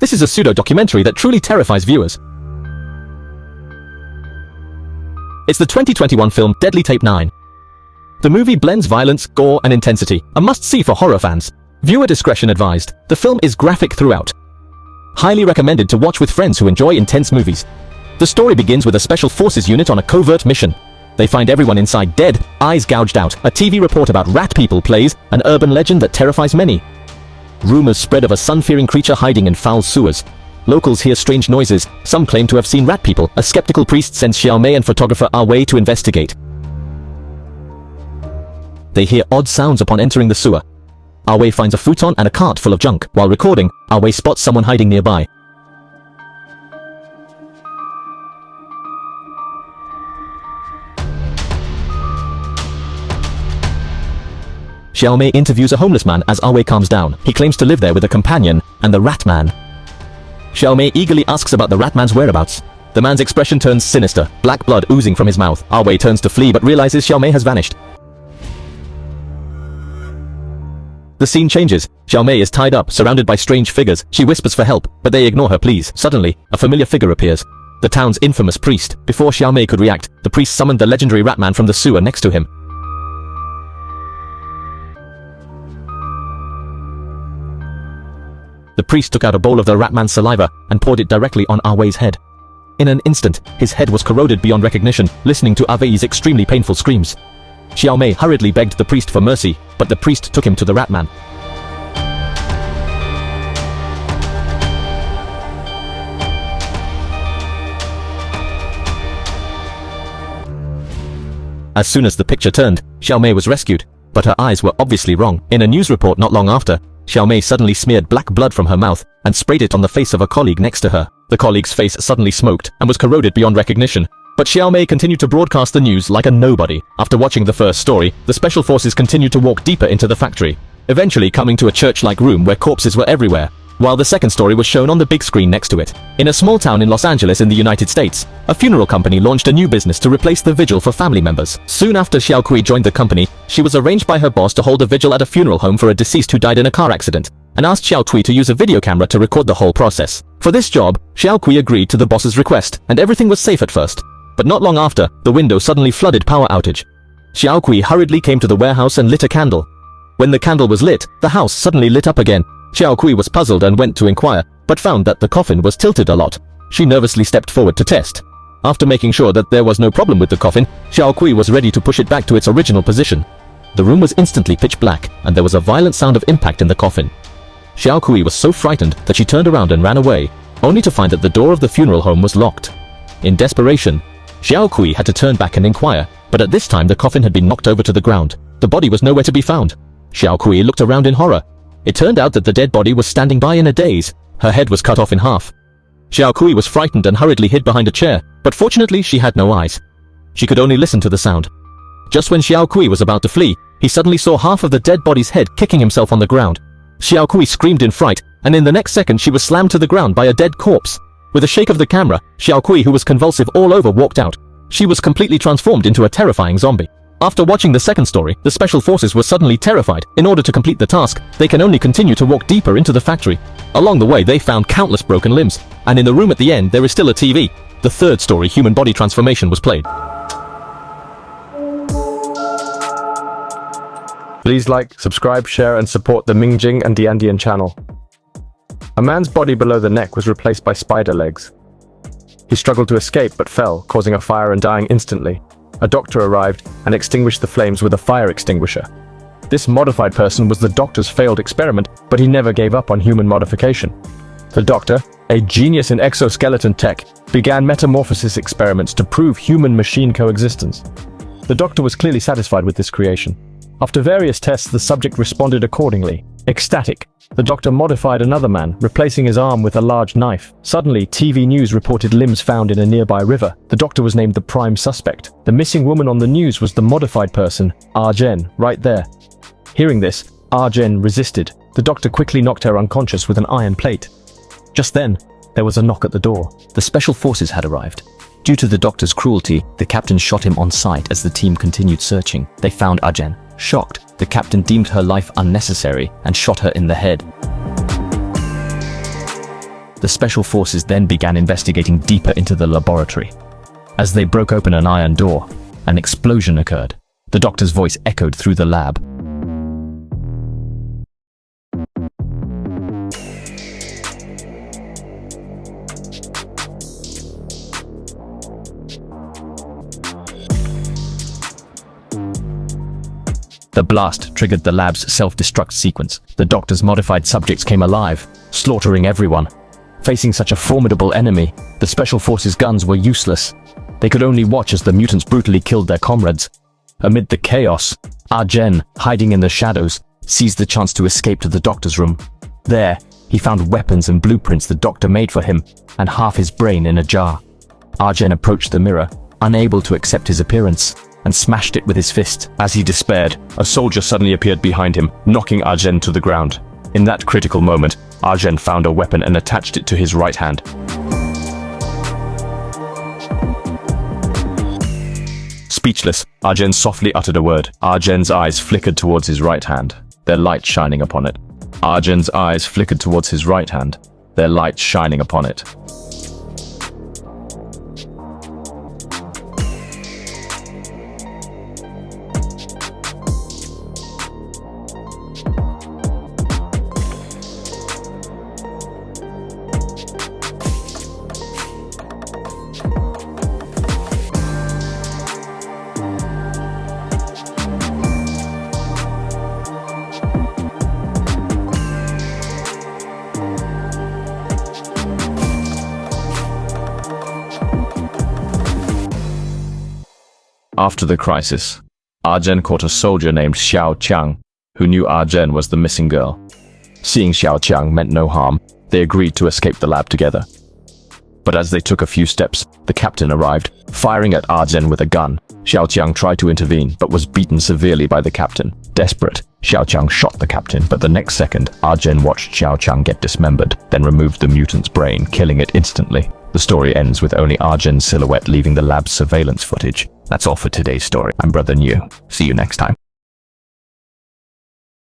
This is a pseudo-documentary that truly terrifies viewers. It's the 2021 film Deadly Tape 9. The movie blends violence, gore, and intensity, a must-see for horror fans. Viewer discretion advised. The film is graphic throughout. Highly recommended to watch with friends who enjoy intense movies. The story begins with a special forces unit on a covert mission. They find everyone inside dead, eyes gouged out. A TV report about rat people plays, an urban legend that terrifies many. Rumors spread of a sun-fearing creature hiding in foul sewers. Locals hear strange noises. Some claim to have seen rat people. A skeptical priest sends Xiao Mei and photographer Ah Wei to investigate. They hear odd sounds upon entering the sewer. Ah Wei finds a futon and a cart full of junk. While recording, Ah Wei spots someone hiding nearby. Xiao Mei interviews a homeless man as Ah Wei calms down. He claims to live there with a companion and the rat man. Xiao Mei eagerly asks about the rat man's whereabouts. The man's expression turns sinister, black blood oozing from his mouth. Ah Wei turns to flee but realizes Xiao Mei has vanished. The scene changes. Xiao Mei is tied up, surrounded by strange figures. She whispers for help, but they ignore her pleas. Suddenly, a familiar figure appears. The town's infamous priest. Before Xiao Mei could react, the priest summoned the legendary rat man from the sewer next to him. The priest took out a bowl of the rat man's saliva and poured it directly on Ah Wei's head. In an instant, his head was corroded beyond recognition, listening to Ah Wei's extremely painful screams. Xiao Mei hurriedly begged the priest for mercy, but the priest took him to the rat man. As soon as the picture turned, Xiao Mei was rescued, but her eyes were obviously wrong. In a news report not long after, Xiao Mei suddenly smeared black blood from her mouth and sprayed it on the face of a colleague next to her. The colleague's face suddenly smoked and was corroded beyond recognition. But Xiao Mei continued to broadcast the news like a nobody. After watching the first story, the special forces continued to walk deeper into the factory, eventually coming to a church-like room where corpses were everywhere, while the second story was shown on the big screen next to it. In a small town in Los Angeles in the United States, a funeral company launched a new business to replace the vigil for family members. Soon after Xiao Kui joined the company, she was arranged by her boss to hold a vigil at a funeral home for a deceased who died in a car accident, and asked Xiao Kui to use a video camera to record the whole process. For this job, Xiao Kui agreed to the boss's request, and everything was safe at first. But not long after, the window suddenly flooded power outage. Xiao Kui hurriedly came to the warehouse and lit a candle. When the candle was lit, the house suddenly lit up again. Xiao Kui was puzzled and went to inquire, but found that the coffin was tilted a lot. She nervously stepped forward to test. After making sure that there was no problem with the coffin, Xiao Kui was ready to push it back to its original position. The room was instantly pitch black, and there was a violent sound of impact in the coffin. Xiao Kui was so frightened that she turned around and ran away, only to find that the door of the funeral home was locked. In desperation, Xiao Kui had to turn back and inquire, but at this time the coffin had been knocked over to the ground. The body was nowhere to be found. Xiao Kui looked around in horror. It turned out that the dead body was standing by in a daze. Her head was cut off in half. Xiao Kui was frightened and hurriedly hid behind a chair, but fortunately she had no eyes. She could only listen to the sound. Just when Xiao Kui was about to flee, he suddenly saw half of the dead body's head kicking himself on the ground. Xiao Kui screamed in fright, and in the next second she was slammed to the ground by a dead corpse. With a shake of the camera, Xiao Kui, who was convulsive all over, walked out. She was completely transformed into a terrifying zombie. After watching the second story, the special forces were suddenly terrified. In order to complete the task, they can only continue to walk deeper into the factory. Along the way, they found countless broken limbs, and in the room at the end, there is still a TV. The third story, human body transformation, was played. Please like, subscribe, share, and support the Mingjing and Diandian channel. A man's body below the neck was replaced by spider legs. He struggled to escape but fell, causing a fire and dying instantly. A doctor arrived and extinguished the flames with a fire extinguisher. This modified person was the doctor's failed experiment, but he never gave up on human modification. The doctor, a genius in exoskeleton tech, began metamorphosis experiments to prove human-machine coexistence. The doctor was clearly satisfied with this creation. After various tests, the subject responded accordingly. Ecstatic, the doctor modified another man, replacing his arm with a large knife. Suddenly, TV news reported limbs found in a nearby river. The doctor was named the prime suspect. The missing woman on the news was the modified person, Ah Zhen, right there. Hearing this, Ah Zhen resisted. The doctor quickly knocked her unconscious with an iron plate. Just then, there was a knock at the door. The special forces had arrived. Due to the doctor's cruelty, the captain shot him on sight as the team continued searching. They found Ah Zhen. Shocked, the captain deemed her life unnecessary and shot her in the head. The special forces then began investigating deeper into the laboratory. As they broke open an iron door, an explosion occurred. The doctor's voice echoed through the lab. The blast triggered the lab's self-destruct sequence. The doctor's modified subjects came alive, slaughtering everyone. Facing such a formidable enemy, the special forces' guns were useless. They could only watch as the mutants brutally killed their comrades. Amid the chaos, Arjen, hiding in the shadows, seized the chance to escape to the doctor's room. There, he found weapons and blueprints the doctor made for him, and half his brain in a jar. Arjen approached the mirror, unable to accept his appearance, and smashed it with his fist. As he despaired, a soldier suddenly appeared behind him, knocking Arjen to the ground. In that critical moment, Arjen found a weapon and attached it to his right hand. Speechless, Arjen softly uttered a word. Arjen's eyes flickered towards his right hand, their light shining upon it. Arjen's eyes flickered towards his right hand, their light shining upon it. After the crisis, Arjen caught a soldier named Xiao Qiang, who knew Arjen was the missing girl. Seeing Xiao Qiang meant no harm, they agreed to escape the lab together. But as they took a few steps, the captain arrived, firing at Arjen with a gun. Xiao Qiang tried to intervene, but was beaten severely by the captain. Desperate, Xiao Qiang shot the captain, but the next second, Arjen watched Xiao Qiang get dismembered, then removed the mutant's brain, killing it instantly. The story ends with only Arjen's silhouette leaving the lab's surveillance footage. That's all for today's story. I'm Brother New. See you next time.